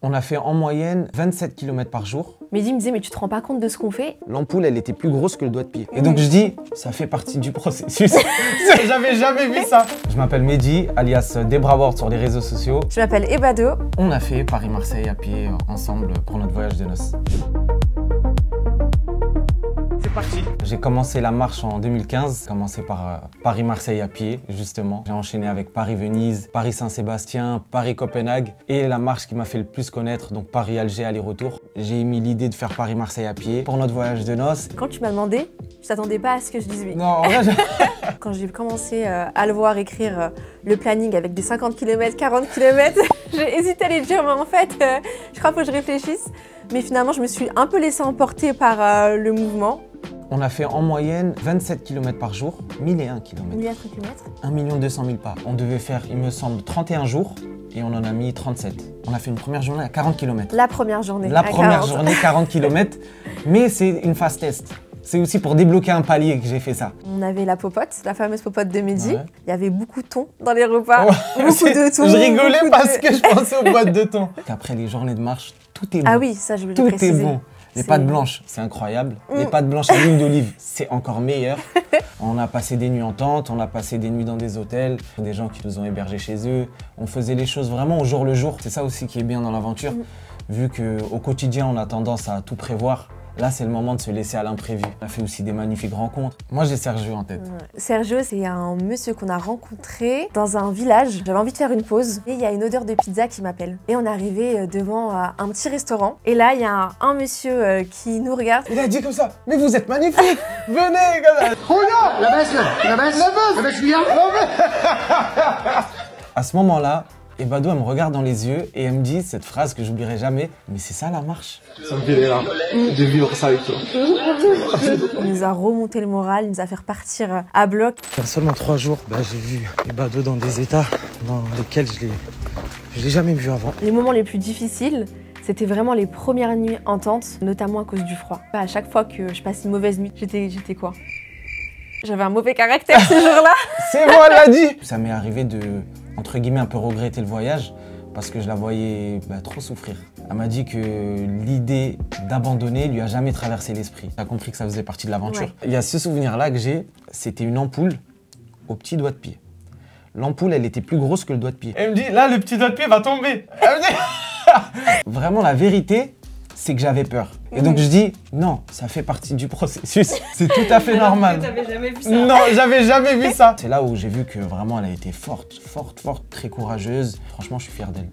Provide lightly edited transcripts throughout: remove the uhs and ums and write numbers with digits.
On a fait en moyenne 27 km par jour. Mehdi me disait, mais tu te rends pas compte de ce qu'on fait? L'ampoule, elle était plus grosse que le doigt de pied. Et donc je dis, ça fait partie du processus. J'avais jamais vu ça. Je m'appelle Mehdi, alias Debra sur les réseaux sociaux. Je m'appelle Ebado. On a fait Paris-Marseille à pied ensemble pour notre voyage de noces. C'est parti. J'ai commencé la marche en 2015, commencé par Paris-Marseille à pied, justement. J'ai enchaîné avec Paris-Venise, Paris-Saint-Sébastien, Paris-Copenhague et la marche qui m'a fait le plus connaître, donc Paris-Alger aller-retour. J'ai émis l'idée de faire Paris-Marseille à pied pour notre voyage de noces. Quand tu m'as demandé, je t'attendais pas à ce que je dise oui. Non, en vrai, Quand j'ai commencé à le voir écrire le planning avec des 50 km, 40 km, j'ai hésité à les dire, mais en fait, je crois qu'il faut que je réfléchisse. Mais finalement, je me suis un peu laissée emporter par le mouvement. On a fait en moyenne 27 km par jour, 1001 km. 1000 km. 1 200 000 pas. On devait faire, il me semble, 31 jours et on en a mis 37. On a fait une première journée à 40 km. La première journée. La première journée, 40 km. Mais c'est une phase test. C'est aussi pour débloquer un palier que j'ai fait ça. On avait la popote, la fameuse popote de Mehdi. Ouais. Il y avait beaucoup de thon dans les repas. Ouais, beaucoup de thon. Je rigolais parce que je pensais aux boîtes de thon. Après les journées de marche, tout est bon. Ah oui, ça je voulais Tout préciser. est bon. Les pâtes blanches, c'est incroyable. Les pâtes blanches à l'huile d'olive, c'est encore meilleur. On a passé des nuits en tente, on a passé des nuits dans des hôtels, des gens qui nous ont hébergés chez eux. On faisait les choses vraiment au jour le jour. C'est ça aussi qui est bien dans l'aventure. Vu qu'au quotidien, on a tendance à tout prévoir. Là, c'est le moment de se laisser à l'imprévu. On a fait aussi des magnifiques rencontres. Moi, j'ai Sergio en tête. Sergio, c'est un monsieur qu'on a rencontré dans un village. J'avais envie de faire une pause et il y a une odeur de pizza qui m'appelle. Et on est arrivé devant un petit restaurant. Et là, il y a un monsieur qui nous regarde. Il a dit comme ça, mais vous êtes magnifique. Venez comme ça. Regarde, la baisse là, la baisse bien. À ce moment-là, Ebado, elle me regarde dans les yeux et elle me dit cette phrase que j'oublierai jamais. Mais c'est ça la marche. Ça me fait rire de vivre ça avec toi. Il nous a remonté le moral, il nous a fait repartir à bloc. Il y a seulement 3 jours, j'ai vu Ebado dans des états dans lesquels je l'ai jamais vu avant. Les moments les plus difficiles, c'était vraiment les premières nuits en tente, notamment à cause du froid. À chaque fois que je passe une mauvaise nuit, j'étais quoi? J'avais un mauvais caractère ce jour-là. C'est moi, elle l'a dit. Ça m'est arrivé de, entre guillemets, un peu regretter le voyage parce que je la voyais trop souffrir. Elle m'a dit que l'idée d'abandonner lui a jamais traversé l'esprit. Elle a compris que ça faisait partie de l'aventure. Ouais. Il y a ce souvenir-là que j'ai, c'était une ampoule au petit doigt de pied. L'ampoule, elle était plus grosse que le doigt de pied. Elle me dit, là, le petit doigt de pied va tomber. Elle me dit... Vraiment, la vérité, c'est que j'avais peur. Et donc je dis, non, ça fait partie du processus. C'est tout à fait normal. T'avais jamais vu ça. Non, j'avais jamais vu ça. C'est là où j'ai vu que vraiment elle a été forte, très courageuse. Franchement, je suis fier d'elle.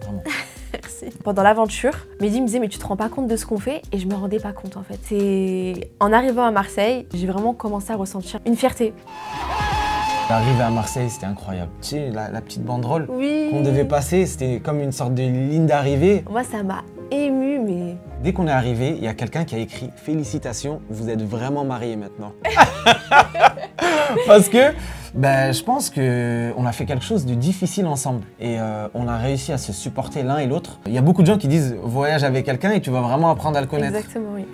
Vraiment. Merci. Pendant l'aventure, Mehdi me disait, mais tu te rends pas compte de ce qu'on fait? Et je me rendais pas compte en fait. C'est en arrivant à Marseille, j'ai vraiment commencé à ressentir une fierté. L'arrivée à Marseille, c'était incroyable. Tu sais, la petite banderole Oui. qu'on devait passer, c'était comme une sorte de ligne d'arrivée. Moi, ça m'a émue, mais... Dès qu'on est arrivé, il y a quelqu'un qui a écrit « Félicitations, vous êtes vraiment mariés maintenant. » Parce que je pense qu'on a fait quelque chose de difficile ensemble et on a réussi à se supporter l'un et l'autre. Il y a beaucoup de gens qui disent « Voyage avec quelqu'un et tu vas vraiment apprendre à le connaître. » Exactement, oui.